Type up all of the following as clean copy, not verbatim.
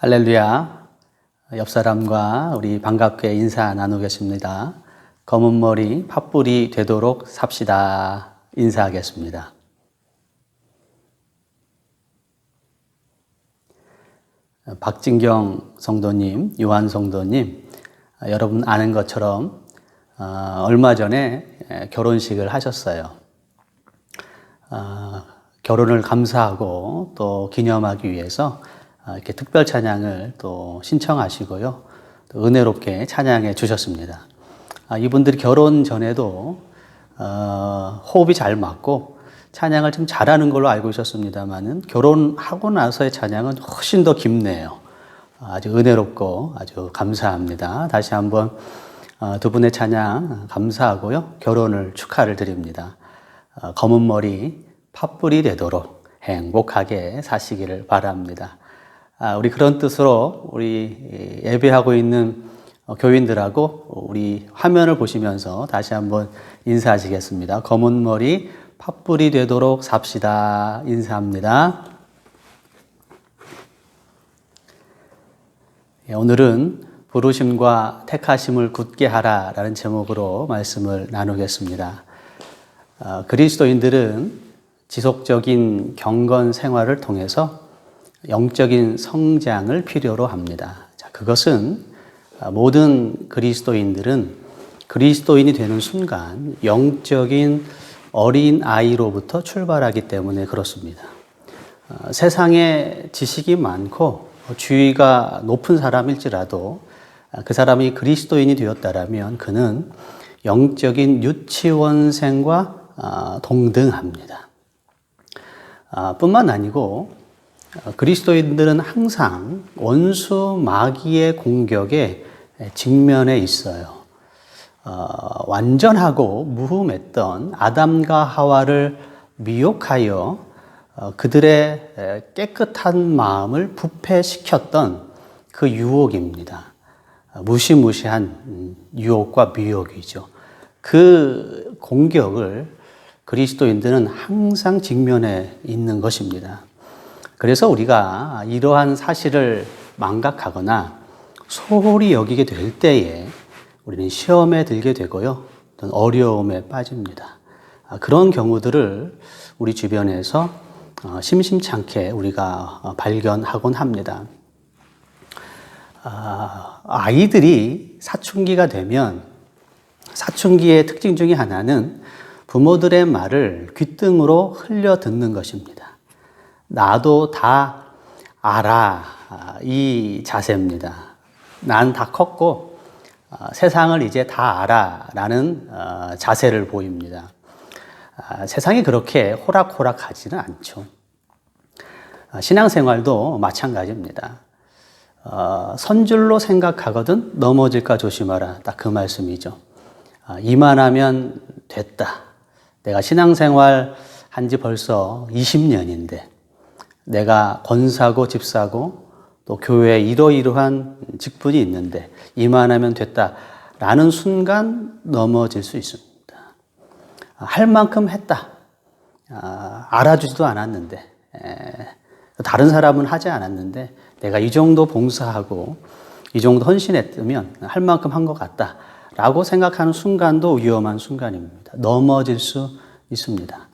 할렐루야. 옆 사람과 우리 반갑게 인사 나누겠습니다. 검은 머리 팥불이 되도록 삽시다. 인사하겠습니다. 박진경 성도님, 요한 성도님, 여러분 아는 것처럼 얼마 전에 결혼식을 하셨어요. 결혼을 감사하고 또 기념하기 위해서 이렇게 특별 찬양을 또 신청하시고요. 또 은혜롭게 찬양해 주셨습니다. 이분들이 결혼 전에도 호흡이 잘 맞고 찬양을 좀 잘하는 걸로 알고 있었습니다만은 결혼하고 나서의 찬양은 훨씬 더 깊네요. 아주 은혜롭고 아주 감사합니다. 다시 한번 두 분의 찬양 감사하고요. 결혼을 축하를 드립니다. 검은 머리 팥불이 되도록 행복하게 사시기를 바랍니다. 우리 그런 뜻으로 우리 예배하고 있는 교인들하고 우리 화면을 보시면서 다시 한번 인사하시겠습니다. 검은 머리 팥불이 되도록 삽시다. 인사합니다. 오늘은 부르심과 택하심을 굳게 하라 라는 제목으로 말씀을 나누겠습니다. 그리스도인들은 지속적인 경건 생활을 통해서 영적인 성장을 필요로 합니다. 그것은 모든 그리스도인들은 그리스도인이 되는 순간 영적인 어린 아이로부터 출발하기 때문에 그렇습니다. 세상에 지식이 많고 지위가 높은 사람일지라도 그 사람이 그리스도인이 되었다라면 그는 영적인 유치원생과 동등합니다. 뿐만 아니고 그리스도인들은 항상 원수 마귀의 공격에 직면해 있어요. 완전하고 무흠했던 아담과 하와를 미혹하여 그들의 깨끗한 마음을 부패시켰던 그 유혹입니다. 무시무시한 유혹과 미혹이죠. 그 공격을 그리스도인들은 항상 직면해 있는 것입니다. 그래서 우리가 이러한 사실을 망각하거나 소홀히 여기게 될 때에 우리는 시험에 들게 되고요. 또는 어려움에 빠집니다. 그런 경우들을 우리 주변에서 심심찮게 우리가 발견하곤 합니다. 아이들이 사춘기가 되면 사춘기의 특징 중에 하나는 부모들의 말을 귓등으로 흘려 듣는 것입니다. 나도 다 알아, 이 자세입니다. 난 다 컸고 세상을 이제 다 알아 라는 자세를 보입니다. 세상이 그렇게 호락호락하지는 않죠. 신앙생활도 마찬가지입니다. 선줄로 생각하거든 넘어질까 조심하라, 딱 그 말씀이죠. 이만하면 됐다. 내가 신앙생활 한지 벌써 20년인데 내가 권사고 집사고 또 교회에 이러이러한 직분이 있는데 이만하면 됐다라는 순간 넘어질 수 있습니다. 할 만큼 했다. 알아주지도 않았는데 다른 사람은 하지 않았는데 내가 이 정도 봉사하고 이 정도 헌신했으면 할 만큼 한 것 같다라고 생각하는 순간도 위험한 순간입니다. 넘어질 수 있습니다.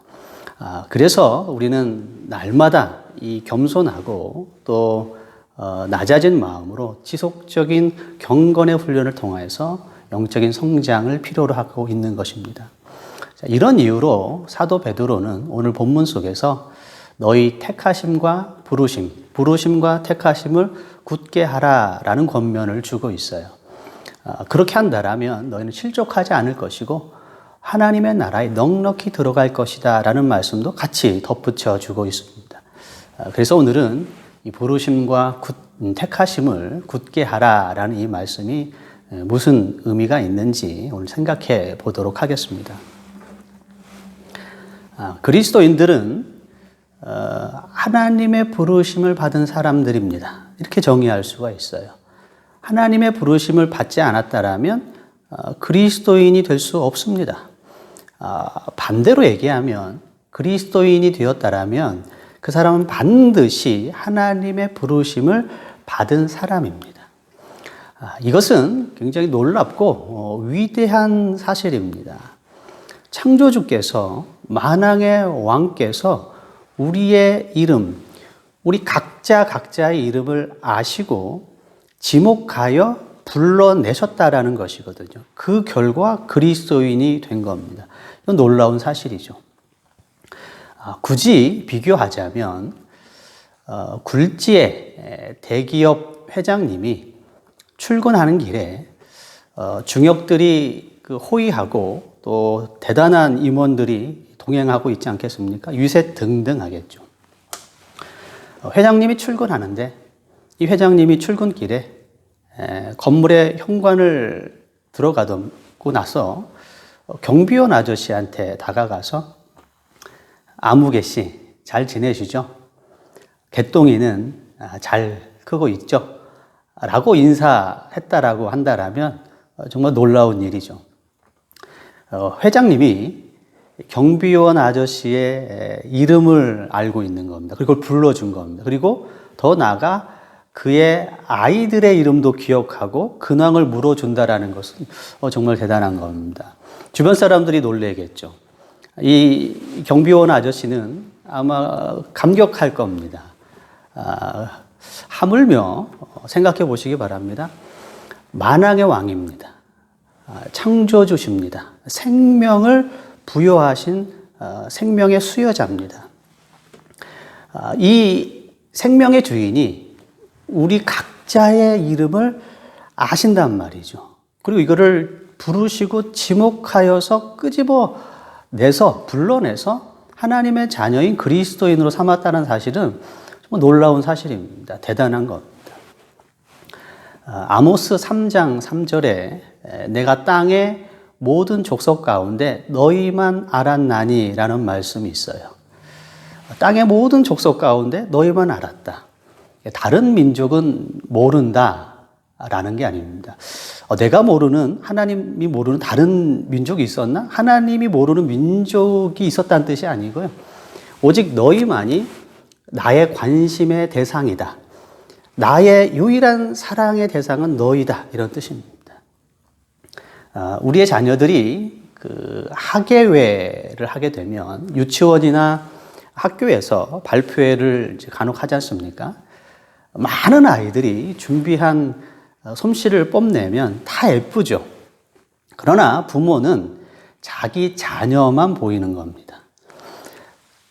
그래서 우리는 날마다 이 겸손하고 또 낮아진 마음으로 지속적인 경건의 훈련을 통해서 영적인 성장을 필요로 하고 있는 것입니다. 이런 이유로 사도 베드로는 오늘 본문 속에서 너희 택하심과 부르심과 택하심을 굳게 하라라는 권면을 주고 있어요. 그렇게 한다라면 너희는 실족하지 않을 것이고 하나님의 나라에 넉넉히 들어갈 것이다 라는 말씀도 같이 덧붙여 주고 있습니다. 그래서 오늘은 이 부르심과 택하심을 굳게 하라 라는 이 말씀이 무슨 의미가 있는지 오늘 생각해 보도록 하겠습니다. 그리스도인들은 하나님의 부르심을 받은 사람들입니다. 이렇게 정의할 수가 있어요. 하나님의 부르심을 받지 않았다라면 그리스도인이 될 수 없습니다. 반대로 얘기하면 그리스도인이 되었다라면 그 사람은 반드시 하나님의 부르심을 받은 사람입니다. 이것은 굉장히 놀랍고 위대한 사실입니다. 창조주께서, 만왕의 왕께서 우리의 이름, 우리 각자의 이름을 아시고 지목하여 불러내셨다라는 것이거든요. 그 결과 그리스도인이 된 겁니다. 이건 놀라운 사실이죠. 굳이 비교하자면 굴지의 대기업 회장님이 출근하는 길에 중역들이 호위하고 또 대단한 임원들이 동행하고 있지 않겠습니까? 위세등등하겠죠. 회장님이 출근하는데 이 회장님이 출근길에 건물의 현관을 들어가고 나서 경비원 아저씨한테 다가가서 아무개 씨, 잘 지내시죠? 개똥이는 잘 크고 있죠? 라고 인사했다라고 한다라면 정말 놀라운 일이죠. 회장님이 경비원 아저씨의 이름을 알고 있는 겁니다. 그리고 그걸 불러준 겁니다. 그리고 더 나아가 그의 아이들의 이름도 기억하고 근황을 물어준다라는 것은 정말 대단한 겁니다. 주변 사람들이 놀래겠죠. 이 경비원 아저씨는 아마 감격할 겁니다. 하물며 생각해 보시기 바랍니다. 만왕의 왕입니다. 창조주십니다. 생명을 부여하신 생명의 수여자입니다. 이 생명의 주인이 우리 각자의 이름을 아신단 말이죠. 그리고 이거를 부르시고 지목하여서 끄집어내서 불러내서 하나님의 자녀인 그리스도인으로 삼았다는 사실은 정말 놀라운 사실입니다. 대단한 겁니다. 아모스 3장 3절에 내가 땅의 모든 족속 가운데 너희만 알았나니 라는 말씀이 있어요. 땅의 모든 족속 가운데 너희만 알았다. 다른 민족은 모른다 라는 게 아닙니다. 내가 모르는, 하나님이 모르는 다른 민족이 있었나? 하나님이 모르는 민족이 있었다는 뜻이 아니고요. 오직 너희만이 나의 관심의 대상이다. 나의 유일한 사랑의 대상은 너희다. 이런 뜻입니다. 우리의 자녀들이 학예회를 하게 되면 유치원이나 학교에서 발표회를 간혹 하지 않습니까? 많은 아이들이 준비한 솜씨를 뽐내면 다 예쁘죠. 그러나 부모는 자기 자녀만 보이는 겁니다.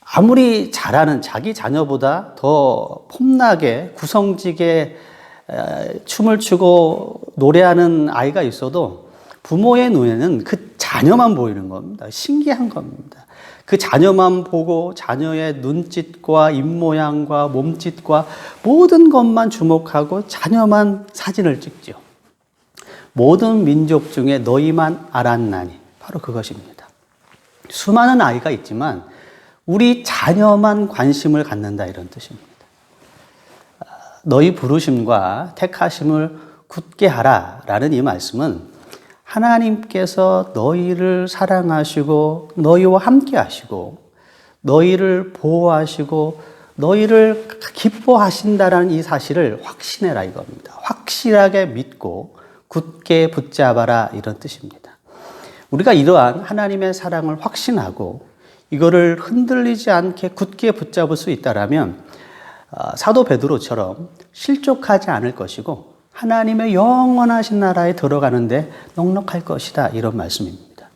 아무리 잘하는 자기 자녀보다 더 폼나게 구성지게 춤을 추고 노래하는 아이가 있어도 부모의 눈에는 그 자녀만 보이는 겁니다. 신기한 겁니다. 그 자녀만 보고 자녀의 눈짓과 입모양과 몸짓과 모든 것만 주목하고 자녀만 사진을 찍죠. 모든 민족 중에 너희만 알았나니 바로 그것입니다. 수많은 아이가 있지만 우리 자녀만 관심을 갖는다 이런 뜻입니다. 너희 부르심과 택하심을 굳게 하라 라는 이 말씀은 하나님께서 너희를 사랑하시고 너희와 함께 하시고 너희를 보호하시고 너희를 기뻐하신다라는 이 사실을 확신해라 이겁니다. 확실하게 믿고 굳게 붙잡아라 이런 뜻입니다. 우리가 이러한 하나님의 사랑을 확신하고 이거를 흔들리지 않게 굳게 붙잡을 수 있다라면 사도 베드로처럼 실족하지 않을 것이고 하나님의 영원하신 나라에 들어가는데 넉넉할 것이다 이런 말씀입니다.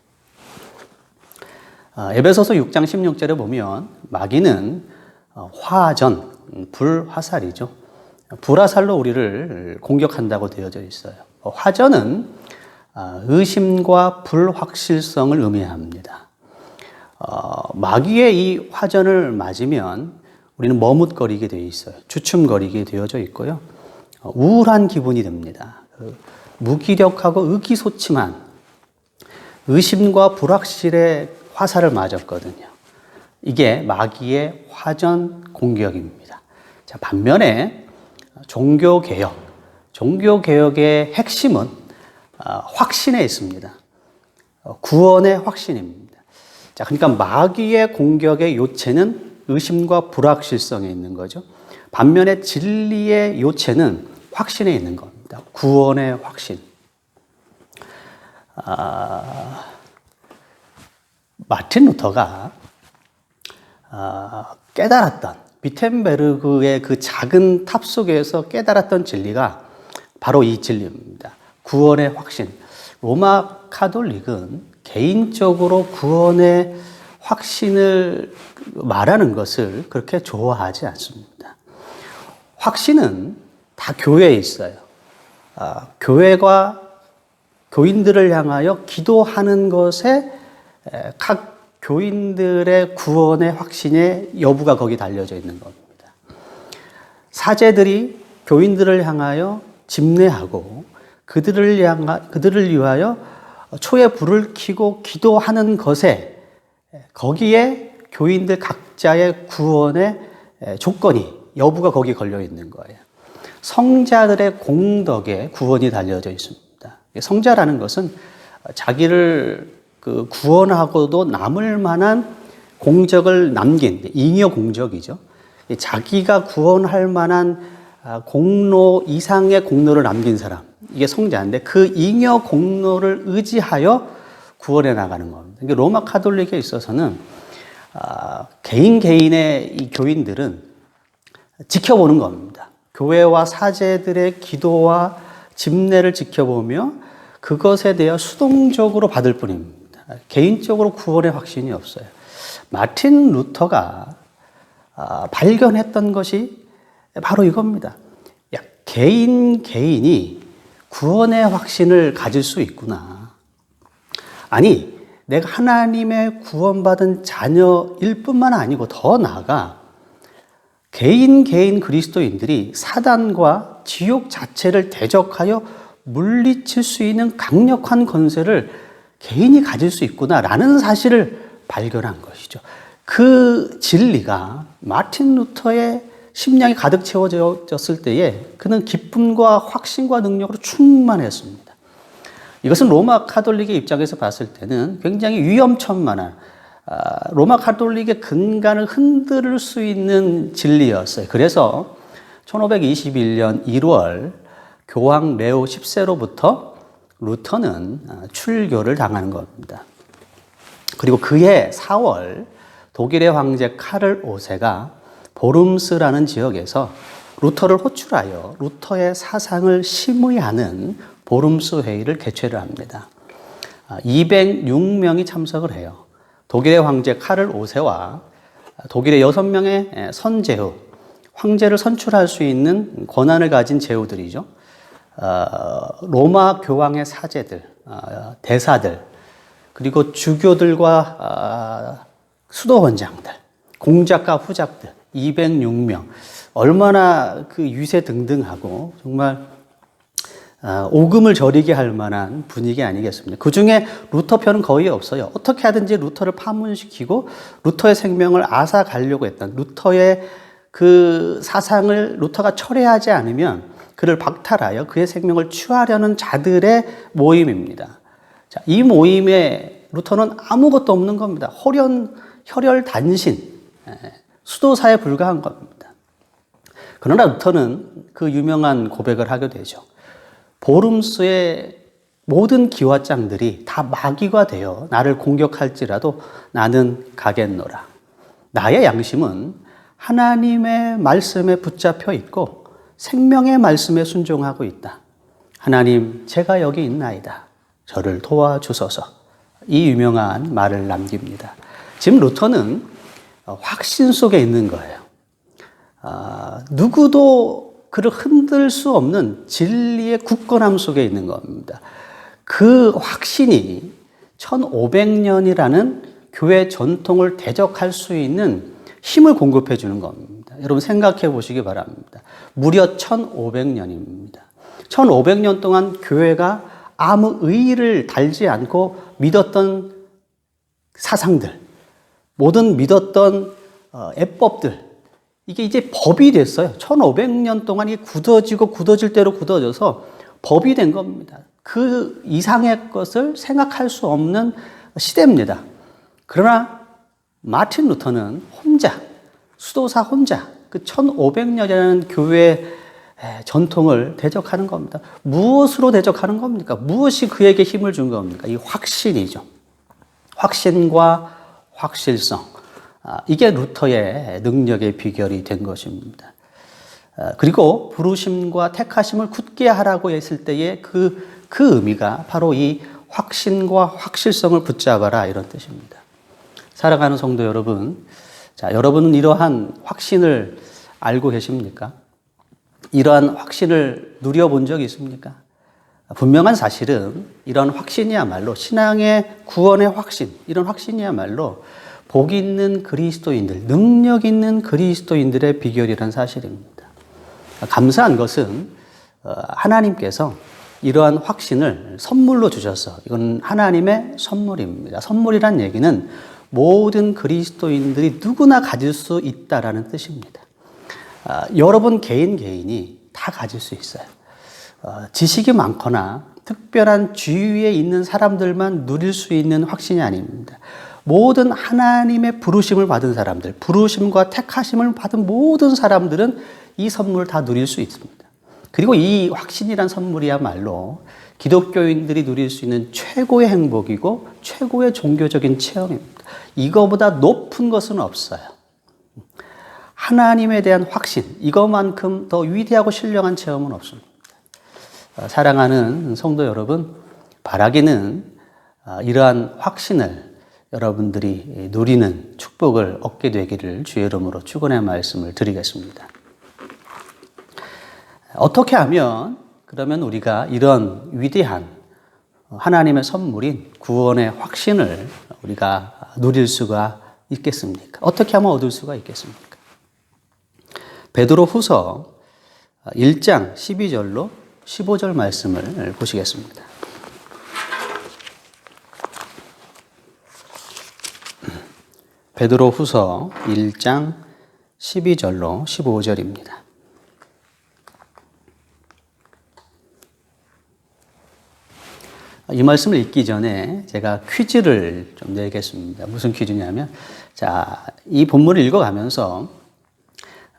에베소서 6장 16절에 보면 마귀는 화전, 불화살이죠. 불화살로 우리를 공격한다고 되어져 있어요. 화전은 의심과 불확실성을 의미합니다. 마귀의 이 화전을 맞으면 우리는 머뭇거리게 되어 있어요. 주춤거리게 되어져 있고요. 우울한 기분이 듭니다. 무기력하고 의기소침한 의심과 불확실의 화살을 맞았거든요. 이게 마귀의 화전 공격입니다. 자, 반면에 종교개혁의 핵심은 확신에 있습니다. 구원의 확신입니다. 자, 그러니까 마귀의 공격의 요체는 의심과 불확실성에 있는 거죠. 반면에 진리의 요체는 확신에 있는 겁니다. 구원의 확신. 마틴 루터가 깨달았던, 비텐베르그의 그 작은 탑 속에서 깨달았던 진리가 바로 이 진리입니다. 구원의 확신. 로마 카톨릭은 개인적으로 구원의 확신을 말하는 것을 그렇게 좋아하지 않습니다. 확신은 다 교회에 있어요. 교회가 교인들을 향하여 기도하는 것에 각 교인들의 구원의 확신의 여부가 거기 달려져 있는 겁니다. 사제들이 교인들을 향하여 집례하고 그들을 위하여 초에 불을 켜고 기도하는 것에 거기에 교인들 각자의 구원의 조건이, 여부가 거기 걸려 있는 거예요. 성자들의 공덕에 구원이 달려져 있습니다. 성자라는 것은 자기를 구원하고도 남을 만한 공적을 남긴, 잉여 공적이죠. 자기가 구원할 만한 공로 이상의 공로를 남긴 사람, 이게 성자인데 그 잉여 공로를 의지하여 구원해 나가는 겁니다. 그러니까 로마 카톨릭에 있어서는 개인의 이 교인들은 지켜보는 겁니다. 교회와 사제들의 기도와 집례를 지켜보며 그것에 대해 수동적으로 받을 뿐입니다. 개인적으로 구원의 확신이 없어요. 마틴 루터가 발견했던 것이 바로 이겁니다. 개인이 구원의 확신을 가질 수 있구나. 아니, 내가 하나님의 구원받은 자녀일 뿐만 아니고 더 나아가 개인 그리스도인들이 사단과 지옥 자체를 대적하여 물리칠 수 있는 강력한 권세를 개인이 가질 수 있구나라는 사실을 발견한 것이죠. 그 진리가 마틴 루터의 심령이 가득 채워졌을 때에 그는 기쁨과 확신과 능력으로 충만했습니다. 이것은 로마 카톨릭의 입장에서 봤을 때는 굉장히 위험천만한, 로마 카톨릭의 근간을 흔들 수 있는 진리였어요. 그래서 1521년 1월 교황 레오 10세로부터 루터는 출교를 당하는 겁니다. 그리고 그해 4월 독일의 황제 카를 5세가 보름스라는 지역에서 루터를 호출하여 루터의 사상을 심의하는 보름스 회의를 개최를 합니다. 206명이 참석을 해요. 독일의 황제 카를 5세와 독일의 6명의 선제후, 황제를 선출할 수 있는 권한을 가진 제후들이죠. 로마 교황의 사제들, 대사들, 그리고 주교들과 수도원장들, 공작과 후작들, 206명. 얼마나 그 유세등등하고 정말 오금을 저리게 할 만한 분위기 아니겠습니까? 그 중에 루터 편은 거의 없어요. 어떻게 하든지 루터를 파문시키고 루터의 생명을 앗아가려고 했던, 루터의 그 사상을 루터가 철회하지 않으면 그를 박탈하여 그의 생명을 취하려는 자들의 모임입니다. 자, 이 모임에 루터는 아무것도 없는 겁니다. 혈혈 단신, 수도사에 불과한 겁니다. 그러나 루터는 그 유명한 고백을 하게 되죠. 보름스의 모든 기와장들이 다 마귀가 되어 나를 공격할지라도 나는 가겠노라. 나의 양심은 하나님의 말씀에 붙잡혀 있고 생명의 말씀에 순종하고 있다. 하나님, 제가 여기 있나이다. 저를 도와주소서. 이 유명한 말을 남깁니다. 지금 루터는 확신 속에 있는 거예요. 누구도 그를 흔들 수 없는 진리의 굳건함 속에 있는 겁니다. 그 확신이 1500년이라는 교회 전통을 대적할 수 있는 힘을 공급해 주는 겁니다. 여러분 생각해 보시기 바랍니다. 무려 1500년입니다. 1500년 동안 교회가 아무 의의를 달지 않고 믿었던 사상들, 모든 믿었던 애법들, 이게 이제 법이 됐어요. 1500년 동안 이게 굳어질 대로 굳어져서 법이 된 겁니다. 그 이상의 것을 생각할 수 없는 시대입니다. 그러나 마틴 루터는 혼자, 수도사 혼자, 그 1500년이라는 교회 전통을 대적하는 겁니다. 무엇으로 대적하는 겁니까? 무엇이 그에게 힘을 준 겁니까? 이 확신이죠. 확신과 확실성. 이게 루터의 능력의 비결이 된 것입니다. 그리고 부르심과 택하심을 굳게 하라고 했을 때의 그 의미가 바로 이 확신과 확실성을 붙잡아라 이런 뜻입니다. 사랑하는 성도 여러분, 자, 여러분은 이러한 확신을 알고 계십니까? 이러한 확신을 누려본 적이 있습니까? 분명한 사실은 이런 확신이야말로 신앙의 구원의 확신, 이런 확신이야말로 복 있는 그리스도인들, 능력 있는 그리스도인들의 비결이라는 사실입니다. 감사한 것은 하나님께서 이러한 확신을 선물로 주셔서 이건 하나님의 선물입니다. 선물이란 얘기는 모든 그리스도인들이 누구나 가질 수 있다라는 뜻입니다. 여러분 개인이 다 가질 수 있어요. 지식이 많거나 특별한 지위에 있는 사람들만 누릴 수 있는 확신이 아닙니다. 모든 하나님의 부르심을 받은 사람들, 부르심과 택하심을 받은 모든 사람들은 이 선물을 다 누릴 수 있습니다. 그리고 이 확신이란 선물이야말로 기독교인들이 누릴 수 있는 최고의 행복이고 최고의 종교적인 체험입니다. 이거보다 높은 것은 없어요. 하나님에 대한 확신, 이것만큼 더 위대하고 신령한 체험은 없습니다. 사랑하는 성도 여러분, 바라기는 이러한 확신을 여러분들이 누리는 축복을 얻게 되기를 주의 이름으로 축원의 말씀을 드리겠습니다. 어떻게 하면 그러면 우리가 이런 위대한 하나님의 선물인 구원의 확신을 우리가 누릴 수가 있겠습니까? 어떻게 하면 얻을 수가 있겠습니까? 베드로 후서 1장 12절로 15절 말씀을 보시겠습니다. 베드로 후서 1장 12절로 15절입니다. 이 말씀을 읽기 전에 제가 퀴즈를 좀 내겠습니다. 무슨 퀴즈냐면, 자, 이 본문을 읽어가면서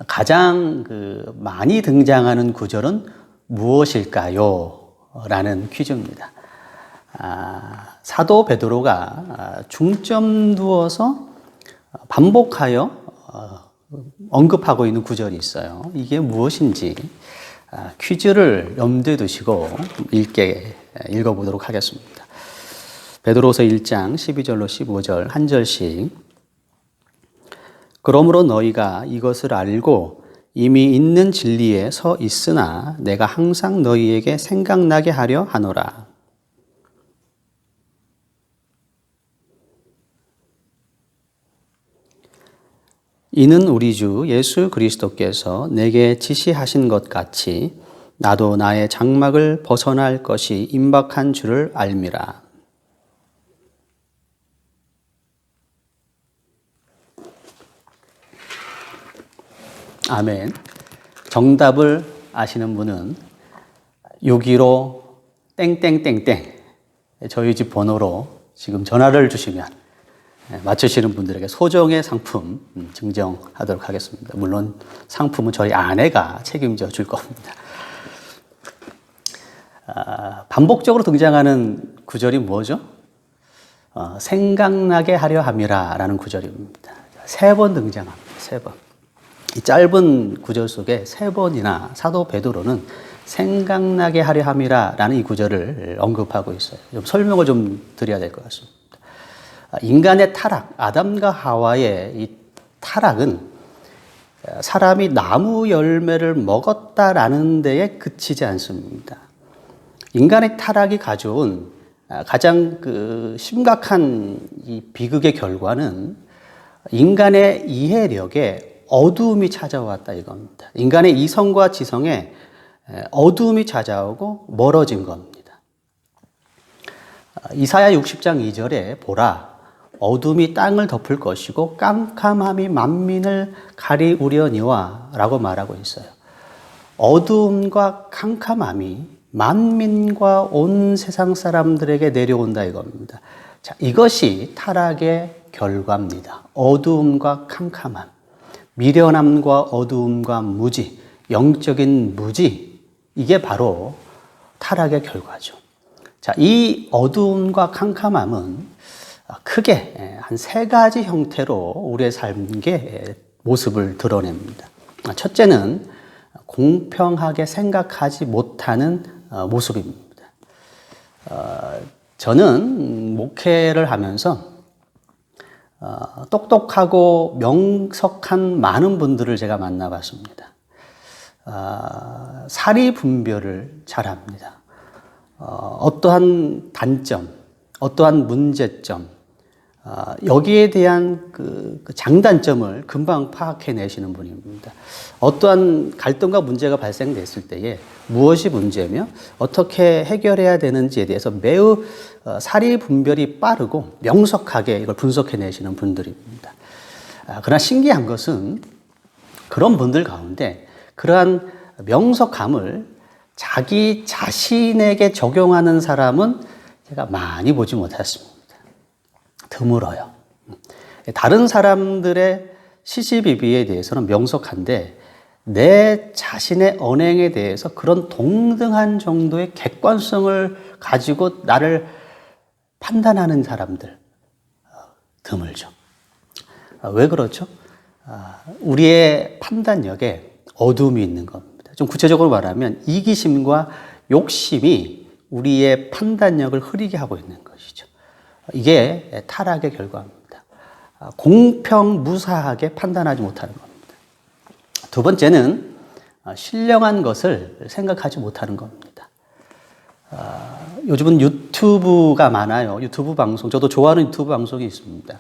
가장 많이 등장하는 구절은 무엇일까요? 라는 퀴즈입니다. 사도 베드로가 중점 두어서 반복하여 언급하고 있는 구절이 있어요. 이게 무엇인지 퀴즈를 염두에 두시고 읽어보도록 하겠습니다. 베드로서 1장 12절로 15절 한 절씩. 그러므로 너희가 이것을 알고 이미 있는 진리에 서 있으나 내가 항상 너희에게 생각나게 하려 하노라. 이는 우리 주 예수 그리스도께서 내게 지시하신 것 같이 나도 나의 장막을 벗어날 것이 임박한 줄을 알미라. 아멘. 정답을 아시는 분은 615 땡땡땡땡 저희 집 번호로 지금 전화를 주시면 맞추시는 분들에게 소정의 상품 증정하도록 하겠습니다. 물론 상품은 저희 아내가 책임져 줄 겁니다. 반복적으로 등장하는 구절이 뭐죠? 생각나게 하려 함이라 라는 구절입니다. 3번 등장합니다. 3번. 이 짧은 구절 속에 3번이나 사도 베드로는 생각나게 하려 함이라 라는 이 구절을 언급하고 있어요. 좀 설명을 좀 드려야 될 것 같습니다. 인간의 타락, 아담과 하와의 이 타락은 사람이 나무 열매를 먹었다라는 데에 그치지 않습니다. 인간의 타락이 가져온 가장 심각한 이 비극의 결과는 인간의 이해력에 어두움이 찾아왔다 이겁니다. 인간의 이성과 지성에 어두움이 찾아오고 멀어진 겁니다. 이사야 60장 2절에 보라 어둠이 땅을 덮을 것이고 깜깜함이 만민을 가리우려니와 라고 말하고 있어요. 어두움과 캄캄함이 만민과 온 세상 사람들에게 내려온다 이겁니다. 자, 이것이 타락의 결과입니다. 어두움과 캄캄함, 미련함과 어두움과 무지, 영적인 무지, 이게 바로 타락의 결과죠. 자, 이 어두움과 캄캄함은 크게 한 세 가지 형태로 우리의 삶의 모습을 드러냅니다. 첫째는 공평하게 생각하지 못하는 모습입니다. 저는 목회를 하면서 똑똑하고 명석한 많은 분들을 제가 만나봤습니다. 사리 분별을 잘합니다. 어떠한 단점, 어떠한 문제점, 여기에 대한 그 장단점을 금방 파악해내시는 분입니다. 어떠한 갈등과 문제가 발생됐을 때에 무엇이 문제며 어떻게 해결해야 되는지에 대해서 매우 사리 분별이 빠르고 명석하게 이걸 분석해내시는 분들입니다. 그러나 신기한 것은 그런 분들 가운데 그러한 명석함을 자기 자신에게 적용하는 사람은 제가 많이 보지 못했습니다. 드물어요. 다른 사람들의 시시비비에 대해서는 명석한데 내 자신의 언행에 대해서 그런 동등한 정도의 객관성을 가지고 나를 판단하는 사람들 드물죠. 왜 그렇죠? 우리의 판단력에 어둠이 있는 겁니다. 좀 구체적으로 말하면 이기심과 욕심이 우리의 판단력을 흐리게 하고 있는 것이죠. 이게 타락의 결과입니다. 공평무사하게 판단하지 못하는 겁니다. 두 번째는 신령한 것을 생각하지 못하는 겁니다. 요즘은 유튜브가 많아요. 유튜브 방송, 저도 좋아하는 유튜브 방송이 있습니다.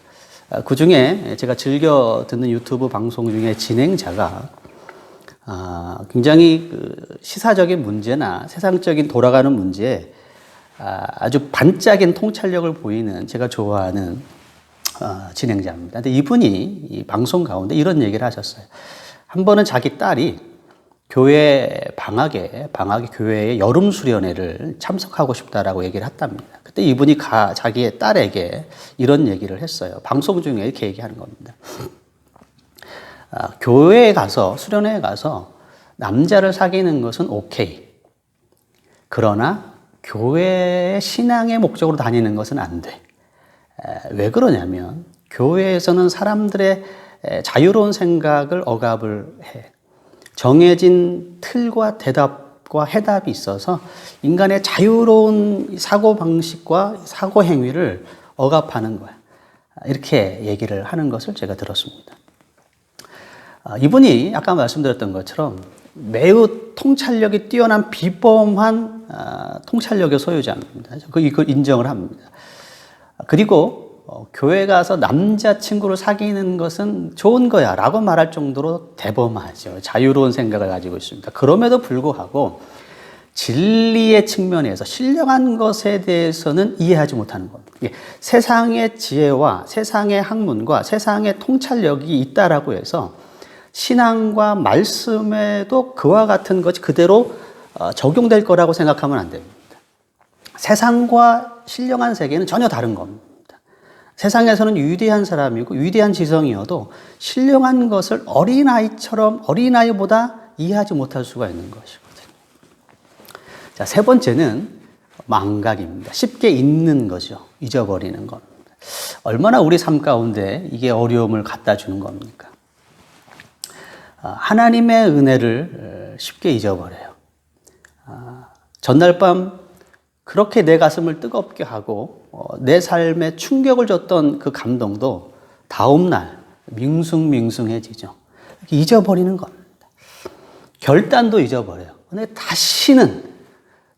그 중에 제가 즐겨 듣는 유튜브 방송 중에 진행자가 굉장히 시사적인 문제나 세상적인 돌아가는 문제에 아주 반짝인 통찰력을 보이는 제가 좋아하는 진행자입니다. 근데 이분이 이 방송 가운데 이런 얘기를 하셨어요. 한 번은 자기 딸이 교회 방학에 교회에 여름 수련회를 참석하고 싶다라고 얘기를 했답니다. 그때 이분이 자기의 딸에게 이런 얘기를 했어요. 방송 중에 이렇게 얘기하는 겁니다. 교회에 가서 수련회에 가서 남자를 사귀는 것은 오케이. 그러나 교회의 신앙의 목적으로 다니는 것은 안 돼. 왜 그러냐면 교회에서는 사람들의 자유로운 생각을 억압을 해. 정해진 틀과 대답과 해답이 있어서 인간의 자유로운 사고방식과 사고행위를 억압하는 거야. 이렇게 얘기를 하는 것을 제가 들었습니다. 이분이 아까 말씀드렸던 것처럼 매우 통찰력이 뛰어난 비범한 통찰력의 소유자입니다. 이걸 인정을 합니다. 그리고 교회 가서 남자친구를 사귀는 것은 좋은 거야 라고 말할 정도로 대범하죠. 자유로운 생각을 가지고 있습니다. 그럼에도 불구하고 진리의 측면에서 신령한 것에 대해서는 이해하지 못하는 겁니다. 세상의 지혜와 세상의 학문과 세상의 통찰력이 있다라고 해서 신앙과 말씀에도 그와 같은 것이 그대로 적용될 거라고 생각하면 안 됩니다. 세상과 신령한 세계는 전혀 다른 겁니다. 세상에서는 위대한 사람이고 위대한 지성이어도 신령한 것을 어린아이보다 이해하지 못할 수가 있는 것이거든요. 자, 세 번째는 망각입니다. 쉽게 잊는 거죠. 잊어버리는 겁니다. 얼마나 우리 삶 가운데 이게 어려움을 갖다 주는 겁니까? 하나님의 은혜를 쉽게 잊어버려요. 전날 밤 그렇게 내 가슴을 뜨겁게 하고 내 삶에 충격을 줬던 그 감동도 다음날 밍숭밍숭해지죠. 잊어버리는 겁니다. 결단도 잊어버려요. 근데 다시는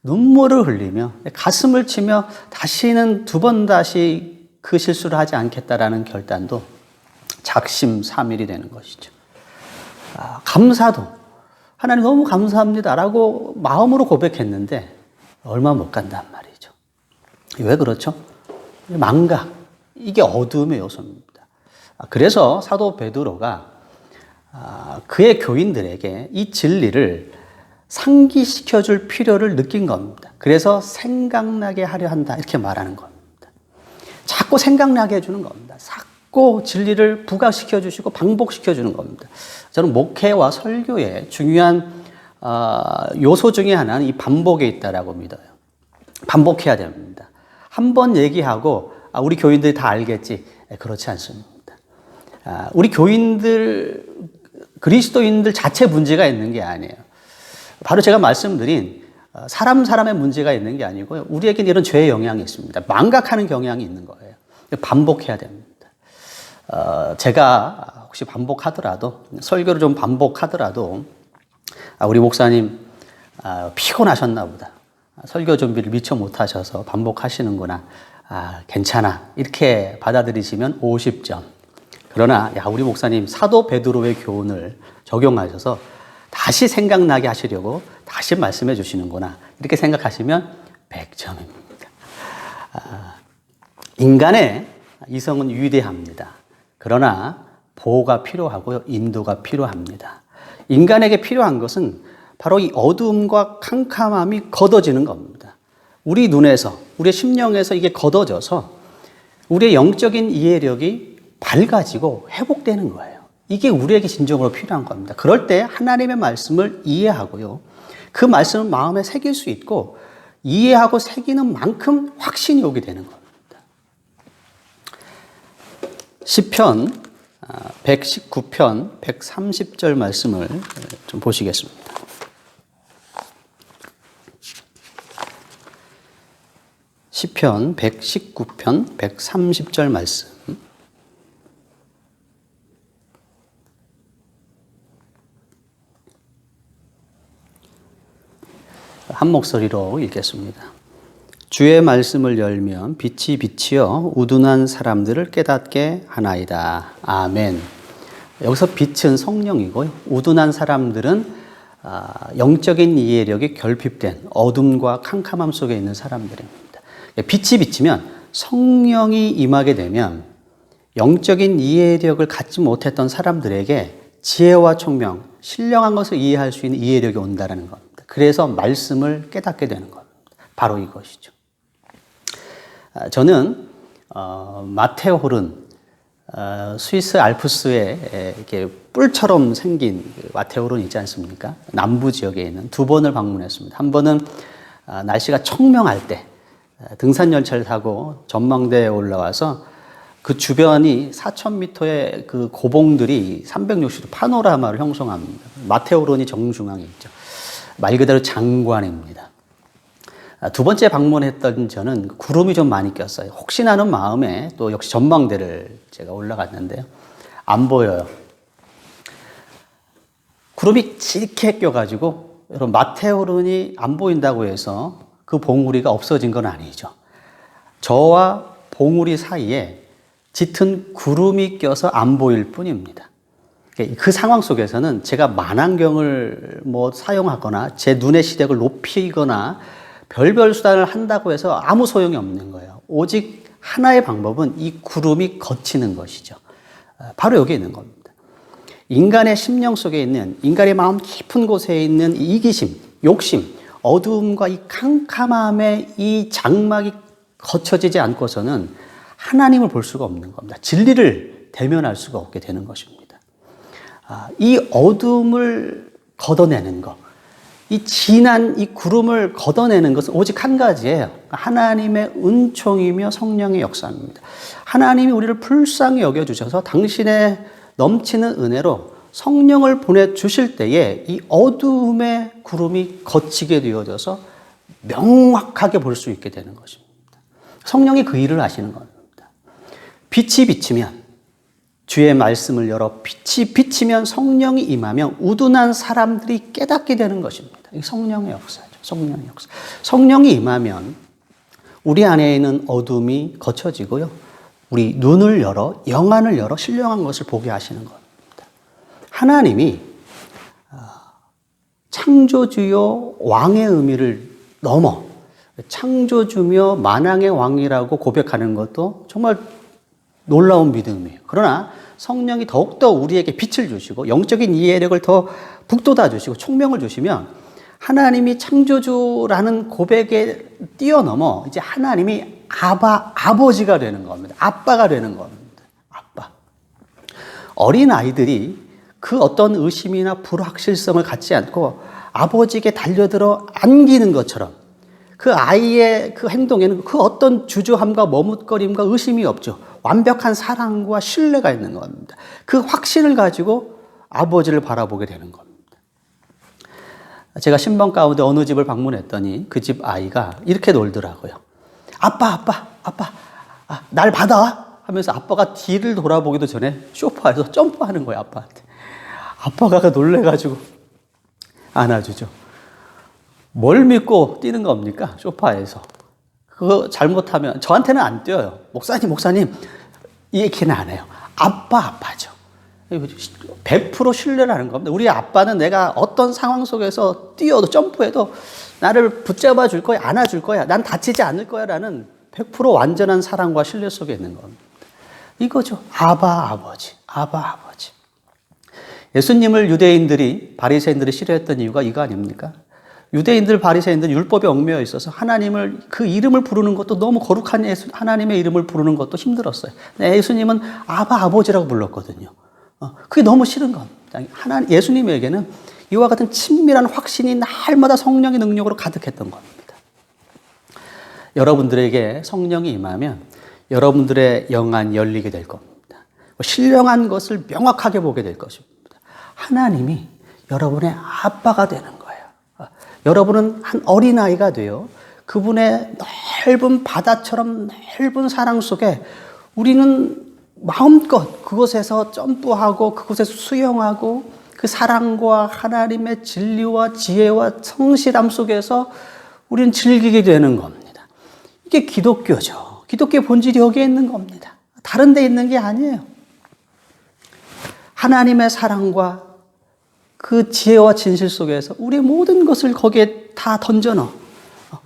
눈물을 흘리며 가슴을 치며 다시는 두 번 다시 그 실수를 하지 않겠다라는 결단도 작심삼일이 되는 것이죠. 감사도 하나님 너무 감사합니다라고 마음으로 고백했는데 얼마 못 간단 말이죠. 왜 그렇죠? 망각, 이게 어둠의 요소입니다. 그래서 사도 베드로가 그의 교인들에게 이 진리를 상기시켜줄 필요를 느낀 겁니다. 그래서 생각나게 하려 한다 이렇게 말하는 겁니다. 자꾸 생각나게 해주는 겁니다. 자꾸 진리를 부각시켜 주시고 반복시켜 주는 겁니다. 저는 목회와 설교의 중요한 요소 중에 하나는 이 반복에 있다라고 믿어요. 반복해야 됩니다. 한 번 얘기하고 우리 교인들이 다 알겠지? 그렇지 않습니다. 우리 교인들, 그리스도인들 자체 문제가 있는 게 아니에요. 바로 제가 말씀드린 사람의 문제가 있는 게 아니고요. 우리에게는 이런 죄의 영향이 있습니다. 망각하는 경향이 있는 거예요. 반복해야 됩니다. 제가 혹시 반복하더라도, 설교를 좀 반복하더라도, 우리 목사님 피곤하셨나 보다. 설교 준비를 미처 못하셔서 반복하시는구나. 괜찮아. 이렇게 받아들이시면 50점. 그러나 우리 목사님 사도 베드로의 교훈을 적용하셔서 다시 생각나게 하시려고 다시 말씀해 주시는구나. 이렇게 생각하시면 100점입니다. 인간의 이성은 위대합니다. 그러나 보호가 필요하고요. 인도가 필요합니다. 인간에게 필요한 것은 바로 이 어두움과 캄캄함이 걷어지는 겁니다. 우리 눈에서, 우리의 심령에서 이게 걷어져서 우리의 영적인 이해력이 밝아지고 회복되는 거예요. 이게 우리에게 진정으로 필요한 겁니다. 그럴 때 하나님의 말씀을 이해하고요. 그 말씀을 마음에 새길 수 있고 이해하고 새기는 만큼 확신이 오게 되는 겁니다. 시편 119편 130절 말씀을 좀 보시겠습니다. 시편 119편 130절 말씀. 한 목소리로 읽겠습니다. 주의 말씀을 열면 빛이 비치어 우둔한 사람들을 깨닫게 하나이다. 아멘. 여기서 빛은 성령이고요. 우둔한 사람들은 영적인 이해력이 결핍된 어둠과 캄캄함 속에 있는 사람들입니다. 빛이 비치면 성령이 임하게 되면 영적인 이해력을 갖지 못했던 사람들에게 지혜와 총명, 신령한 것을 이해할 수 있는 이해력이 온다는 겁니다. 그래서 말씀을 깨닫게 되는 겁니다. 바로 이것이죠. 저는 마테오홀은 스위스 알프스에 이렇게 뿔처럼 생긴 마테오홀은 있지 않습니까? 남부 지역에 있는 두 번을 방문했습니다. 한 번은 날씨가 청명할 때 등산 열차를 타고 전망대에 올라와서 그 주변이 4,000m의 그 고봉들이 360도 파노라마를 형성합니다. 마테오론이 정중앙에 있죠. 말 그대로 장관입니다. 두 번째 방문했던 저는 구름이 좀 많이 꼈어요. 혹시나 하는 마음에 또 역시 전망대를 제가 올라갔는데요. 안 보여요. 구름이 짙게 껴가지고 여러분 마테오론이 안 보인다고 해서 그 봉우리가 없어진 건 아니죠. 저와 봉우리 사이에 짙은 구름이 껴서 안 보일 뿐입니다. 그 상황 속에서는 제가 만안경을 사용하거나 제 눈의 시력을 높이거나 별별 수단을 한다고 해서 아무 소용이 없는 거예요. 오직 하나의 방법은 이 구름이 걷히는 것이죠. 바로 여기 있는 겁니다. 인간의 심령 속에 있는, 인간의 마음 깊은 곳에 있는 이기심, 욕심, 어두움과 이 캄캄함의 이 장막이 거쳐지지 않고서는 하나님을 볼 수가 없는 겁니다. 진리를 대면할 수가 없게 되는 것입니다. 이 어둠을 걷어내는 것, 이 진한 이 구름을 걷어내는 것은 오직 한 가지예요. 하나님의 은총이며 성령의 역사입니다. 하나님이 우리를 불쌍히 여겨주셔서 당신의 넘치는 은혜로 성령을 보내주실 때에 이 어두움의 구름이 걷히게 되어져서 명확하게 볼 수 있게 되는 것입니다. 성령이 그 일을 하시는 겁니다. 빛이 비치면, 주의 말씀을 열어 빛이 비치면 성령이 임하면 우둔한 사람들이 깨닫게 되는 것입니다. 이 성령의 역사죠. 성령의 역사. 성령이 임하면 우리 안에 있는 어둠이 거쳐지고요. 우리 눈을 열어, 영안을 열어 신령한 것을 보게 하시는 겁니다. 하나님이 창조주요 왕의 의미를 넘어 창조주며 만왕의 왕이라고 고백하는 것도 정말 놀라운 믿음이에요. 그러나 성령이 더욱더 우리에게 빛을 주시고 영적인 이해력을 더 북돋아 주시고 총명을 주시면 하나님이 창조주라는 고백에 뛰어넘어 이제 하나님이 아버지가 되는 겁니다. 아빠가 되는 겁니다. 아빠. 어린 아이들이 그 어떤 의심이나 불확실성을 갖지 않고 아버지에게 달려들어 안기는 것처럼 그 아이의 그 행동에는 그 어떤 주저함과 머뭇거림과 의심이 없죠. 완벽한 사랑과 신뢰가 있는 겁니다. 그 확신을 가지고 아버지를 바라보게 되는 겁니다. 제가 신방 가운데 어느 집을 방문했더니 그 집 아이가 이렇게 놀더라고요. 아빠, 날 받아 하면서 아빠가 뒤를 돌아보기도 전에 소파에서 점프하는 거예요, 아빠한테. 아빠가 놀래가지고 안아주죠. 뭘 믿고 뛰는 겁니까? 소파에서. 그거 잘못하면 저한테는 안 뛰어요. 목사님 이 얘기는 안 해요. 아빠죠. 100% 신뢰를 하는 겁니다. 우리 아빠는 내가 어떤 상황 속에서 뛰어도 점프해도 나를 붙잡아 줄 거야, 안아줄 거야, 난 다치지 않을 거야 라는 100% 완전한 사랑과 신뢰 속에 있는 겁니다. 이거죠. 아버지. 예수님을 유대인들이, 바리새인들이 싫어했던 이유가 이거 아닙니까? 유대인들, 바리새인들 율법에 얽매여 있어서 하나님을, 그 이름을 부르는 것도 너무 거룩한 하나님의 이름을 부르는 것도 힘들었어요. 예수님은 아버지라고 불렀거든요. 그게 너무 싫은 겁니다. 예수님에게는 이와 같은 친밀한 확신이 날마다 성령의 능력으로 가득했던 겁니다. 여러분들에게 성령이 임하면 여러분들의 영안 열리게 될 겁니다. 신령한 것을 명확하게 보게 될 것입니다. 하나님이 여러분의 아빠가 되는 거예요. 여러분은 한 어린아이가 되어 그분의 넓은 바다처럼 넓은 사랑 속에 우리는 마음껏 그곳에서 점프하고 그곳에서 수영하고 그 사랑과 하나님의 진리와 지혜와 성실함 속에서 우리는 즐기게 되는 겁니다. 이게 기독교죠. 기독교의 본질이 여기에 있는 겁니다. 다른 데 있는 게 아니에요. 하나님의 사랑과 그 지혜와 진실 속에서 우리의 모든 것을 거기에 다 던져넣어.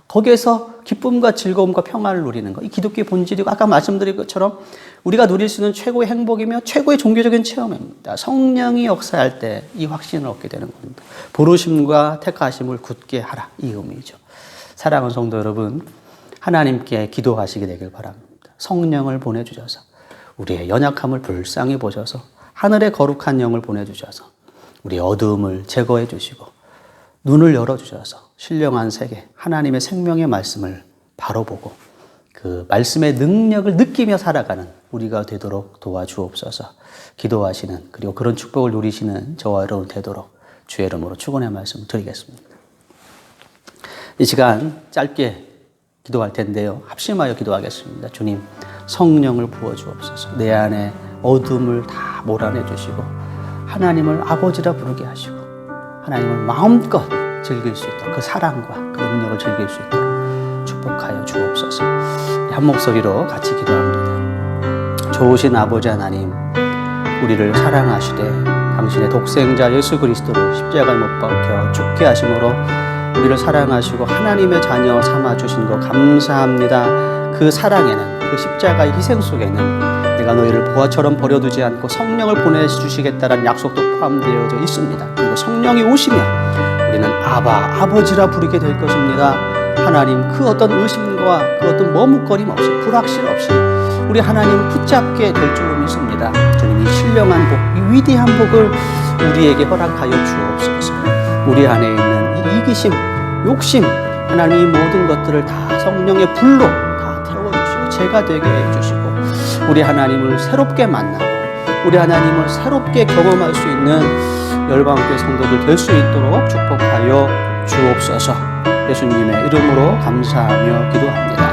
거기에서 기쁨과 즐거움과 평안을 누리는 것. 이 기독교의 본질이고 아까 말씀드린 것처럼 우리가 누릴 수 있는 최고의 행복이며 최고의 종교적인 체험입니다. 성령이 역사할 때 이 확신을 얻게 되는 겁니다. 부르심과 택하심을 굳게 하라. 이 의미죠. 사랑하는 성도 여러분, 하나님께 기도하시게 되길 바랍니다. 성령을 보내주셔서 우리의 연약함을 불쌍히 보셔서 하늘의 거룩한 영을 보내주셔서 우리의 어두움을 제거해 주시고 눈을 열어주셔서 신령한 세계, 하나님의 생명의 말씀을 바로 보고 그 말씀의 능력을 느끼며 살아가는 우리가 되도록 도와주옵소서. 기도하시는, 그리고 그런 축복을 누리시는 저와 여러분 되도록 주의 이름으로 축원의 말씀을 드리겠습니다. 이 시간 짧게 기도할 텐데요. 합심하여 기도하겠습니다. 주님, 성령을 부어주옵소서. 내 안에 어둠을 다 몰아내 주시고 하나님을 아버지라 부르게 하시고 하나님을 마음껏 즐길 수 있도록 그 사랑과 그 능력을 즐길 수 있도록 축복하여 주옵소서. 한 목소리로 같이 기도합니다. 좋으신 아버지 하나님, 우리를 사랑하시되 당신의 독생자 예수 그리스도를 십자가에 못 박혀 죽게 하심으로 우리를 사랑하시고 하나님의 자녀 삼아주신 것 감사합니다. 그 사랑에는, 그 십자가의 희생 속에는 내가 너희를 보아처럼 버려두지 않고 성령을 보내주시겠다는 약속도 포함되어져 있습니다. 그리고 성령이 오시면 우리는 아버지라 부르게 될 것입니다. 하나님, 그 어떤 의심과 그 어떤 머뭇거림 없이, 불확실 없이 우리 하나님을 붙잡게 될 줄로 믿습니다. 주님, 이 신령한 복, 이 위대한 복을 우리에게 허락하여 주옵소서. 우리 안에 있는 이 이기심, 욕심, 하나님이 모든 것들을 다 성령의 불로 다 태워주시고 죄가 되게 해주시고 우리 하나님을 새롭게 만나고 우리 하나님을 새롭게 경험할 수 있는 열방교회 성도들 될 수 있도록 축복하여 주옵소서. 예수님의 이름으로 감사하며 기도합니다.